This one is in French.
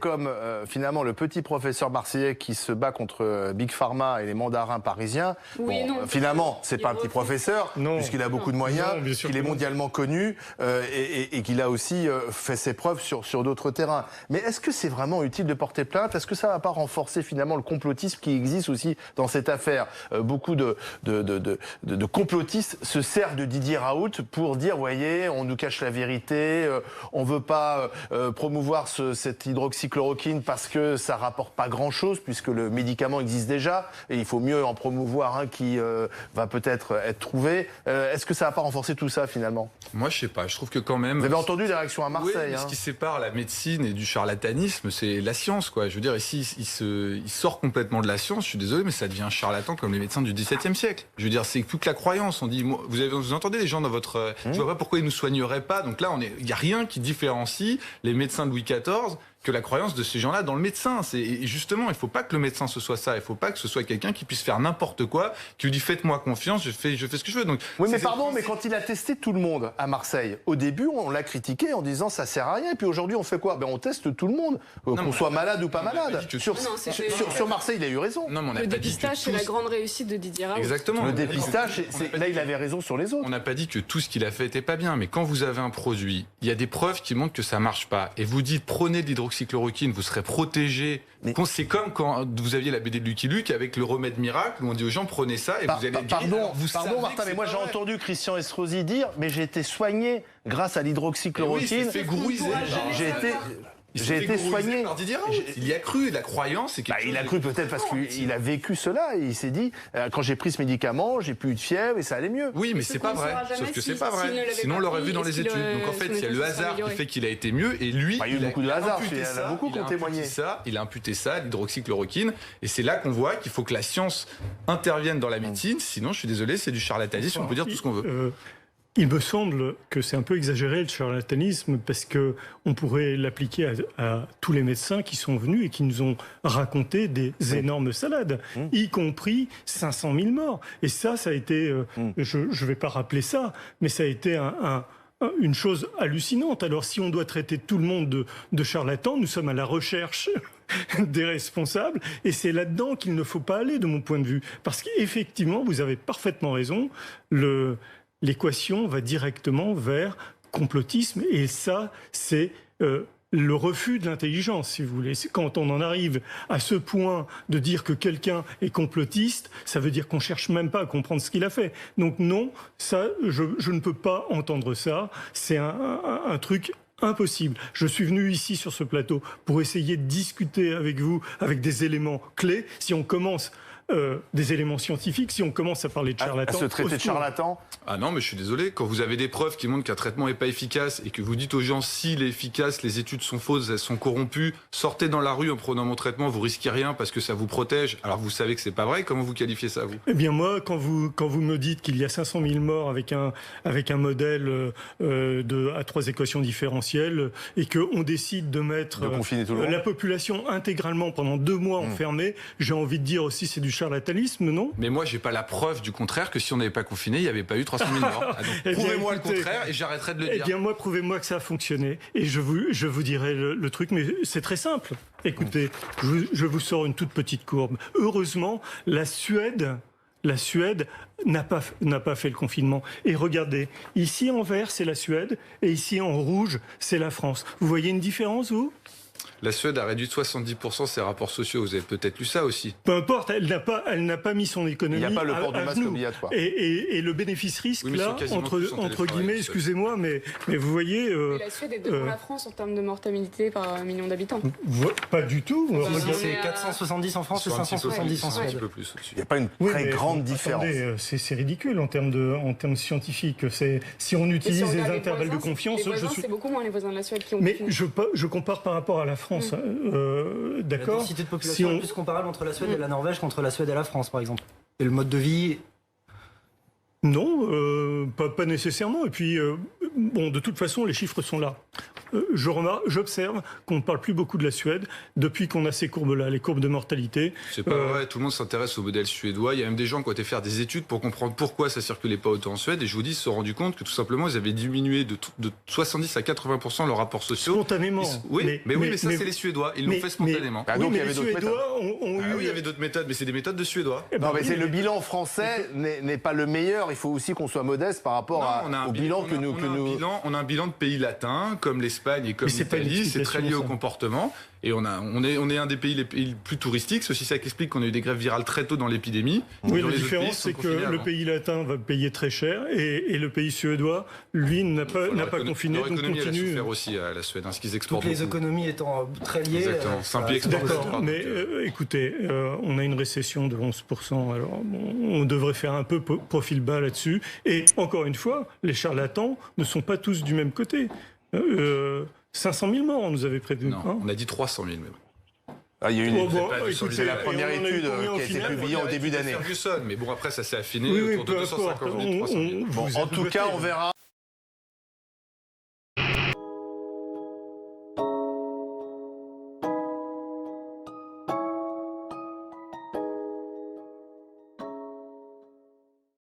Comme finalement le petit professeur marseillais qui se bat contre Big Pharma et les mandarins parisiens. Oui, bon, finalement, c'est pas un petit professeur, puisqu'il a beaucoup de moyens, qu'il est mondialement connu et qu'il a aussi fait ses preuves sur d'autres terrains. Mais est-ce que c'est vraiment utile de porter plainte? Est-ce que ça va pas renforcer finalement le complotisme qui existe aussi dans cette affaire? Beaucoup de complotistes se servent de Didier Raoult pour dire, voyez, on nous cache la vérité, on veut pas promouvoir cette hydroxychloroquine parce que ça rapporte pas grand-chose puisque le médicament existe déjà et il faut mieux en promouvoir un qui va peut-être être trouvé. Est-ce que ça va pas renforcer tout ça finalement? Moi, je sais pas. Je trouve que quand même. Vous avez entendu les réactions à Marseille? Oui, mais ce qui sépare la médecine et du charlatanisme, c'est la science, quoi. Je veux dire, ici, il sort complètement de la science. Je suis désolé, mais ça devient charlatan comme les médecins du XVIIe siècle. Je veux dire, c'est toute la croyance. On dit, vous entendez les gens dans votre. Je vois pas pourquoi ils nous soigneraient pas. Donc là, il y a rien qui différencie les médecins de Louis XIV que la croyance de ces gens-là dans le médecin. Et justement, il ne faut pas que le médecin ce soit ça. Il ne faut pas que ce soit quelqu'un qui puisse faire n'importe quoi, qui lui dit faites-moi confiance, je fais ce que je veux. Donc, oui, mais pardon, mais quand il a testé tout le monde à Marseille, au début, on l'a critiqué en disant ça sert à rien. Et puis aujourd'hui, on fait quoi? On teste tout le monde, qu'on soit malade ou pas malade. Sur Marseille, il a eu raison. Non, mais le dépistage, c'est la grande réussite de Didier Raoult. Exactement. Le dépistage, là, il avait raison sur les autres. On n'a pas dit que tout ce qu'il a fait n'était pas bien, mais quand vous avez un produit, il y a des preuves qui montrent que ça ne marche pas. Et vous dites prenez de l'hydroxychloroquine, vous serez protégé. Mais c'est comme quand vous aviez la BD de Lucky Luke avec le remède miracle où on dit aux gens prenez ça et vous allez guérir. Pardon Martin, mais moi j'ai entendu Christian Estrosi dire mais j'ai été soigné grâce à l'hydroxychloroquine. J'ai été soigné par Didier Raoult. Il y a cru, la croyance. Il a cru peut-être parce qu'il a vécu cela et il s'est dit quand j'ai pris ce médicament, j'ai plus eu de fièvre et ça allait mieux. Oui, mais c'est pas vrai. Sauf que c'est pas vrai. Sinon on l'aurait vu dans les études. Donc en fait, il y a le hasard qui fait qu'il a été mieux et lui, il y a eu beaucoup de hasard. Il y en a beaucoup qui ont témoigné. Il a imputé ça à l'hydroxychloroquine et c'est là qu'on voit qu'il faut que la science intervienne dans la médecine. Sinon, je suis désolé, c'est du charlatanisme. On peut dire tout ce qu'on veut. Il me semble que c'est un peu exagéré le charlatanisme parce que on pourrait l'appliquer à tous les médecins qui sont venus et qui nous ont raconté des énormes salades, y compris 500 000 morts. Et ça a été, je ne vais pas rappeler ça, mais ça a été une chose hallucinante. Alors si on doit traiter tout le monde de charlatans, nous sommes à la recherche des responsables et c'est là-dedans qu'il ne faut pas aller de mon point de vue. Parce qu'effectivement, vous avez parfaitement raison, l'équation va directement vers complotisme et ça, c'est le refus de l'intelligence, si vous voulez. Quand on en arrive à ce point de dire que quelqu'un est complotiste, ça veut dire qu'on cherche même pas à comprendre ce qu'il a fait. Donc non, ça, je ne peux pas entendre ça. C'est un truc impossible. Je suis venu ici sur ce plateau pour essayer de discuter avec vous avec des éléments clés. Si on commence des éléments scientifiques, si on commence à parler de charlatans... À se traiter de charlatan? Ah non, mais je suis désolé, quand vous avez des preuves qui montrent qu'un traitement n'est pas efficace et que vous dites aux gens s'il est efficace, les études sont fausses, elles sont corrompues, sortez dans la rue en prenant mon traitement, vous risquez rien parce que ça vous protège, alors vous savez que c'est pas vrai, comment vous qualifiez ça, vous? Eh bien moi, quand vous me dites qu'il y a 500 000 morts avec un modèle à 3 équations différentielles et qu'on décide de mettre la population intégralement pendant 2 mois enfermée, j'ai envie de dire aussi c'est du charlatanisme, non? Mais moi, j'ai pas la preuve du contraire que si on n'avait pas confiné, il n'y avait pas eu 300 000 morts. Prouvez-moi le contraire et j'arrêterai de le dire. Eh bien, moi, prouvez-moi que ça a fonctionné et je vous dirai le truc, mais c'est très simple. Écoutez, je vous sors une toute petite courbe. Heureusement, la Suède n'a pas fait le confinement. Et regardez, ici en vert, c'est la Suède, et ici en rouge, c'est la France. Vous voyez une différence, vous ? La Suède a réduit de 70% ses rapports sociaux. Vous avez peut-être lu ça aussi. Peu importe, elle n'a pas mis son économie. Il n'y a pas le port du masque obligatoire. Et le bénéfice-risque, là, entre guillemets, excusez-moi, mais vous voyez... la Suède est devant la France en termes de mortalité par million d'habitants. Pas du tout. C'est 470 en France et 570 en Suède. Un petit peu plus au-dessus. Il n'y a pas une très grande différence. Attendez, c'est ridicule en termes scientifiques. Si on utilise les intervalles de confiance... C'est beaucoup moins les voisins de la Suède qui ont... Mais je compare par rapport à la France. D'accord. La densité de population est plus comparable entre la Suède et la Norvège qu'entre la Suède et la France, par exemple. Et le mode de vie... Non, pas nécessairement. Et puis, bon, de toute façon, les chiffres sont là. j'observe qu'on ne parle plus beaucoup de la Suède depuis qu'on a ces courbes-là, les courbes de mortalité. C'est pas vrai, tout le monde s'intéresse au modèle suédois. Il y a même des gens qui ont été faire des études pour comprendre pourquoi ça circulait pas autant en Suède. Et je vous dis, ils se sont rendus compte que tout simplement, ils avaient diminué de 70 à 80% leurs rapports sociaux. Spontanément. Mais ça, c'est les Suédois. Ils l'ont fait spontanément. Donc, il y avait d'autres méthodes. Il y avait d'autres méthodes, mais c'est des méthodes de Suédois. Non, mais le bilan français n'est pas le meilleur. Il faut aussi qu'on soit modeste par rapport au bilan que nous... On a un bilan de pays latins, comme l'Espagne et comme l'Italie. C'est très lié au comportement. Et on est un des pays les plus touristiques. C'est aussi ça qui explique qu'on a eu des grèves virales très tôt dans l'épidémie. Oui, la différence, c'est que le pays latin va payer très cher et le pays suédois, lui, n'a pas confiné. Leur économie, donc continue. Elle a souffert aussi à la Suède, ce qu'ils exportent. Toutes les économies étant très liées. Exactement. C'est un pays exportateur. D'accord, mais écoutez, on a une récession de 11%. Alors, on devrait faire un peu profil bas là-dessus. Et encore une fois, les charlatans ne sont pas tous du même côté. 500 000 morts, on nous avait prévenu. Non, on a dit 300 000 même. Il y a une... écoutez, c'est la première étude qui a été publiée en début d'année. Mais bon, après, ça s'est affiné oui, autour de 250 000, 300 000. Bon, en tout cas, on verra.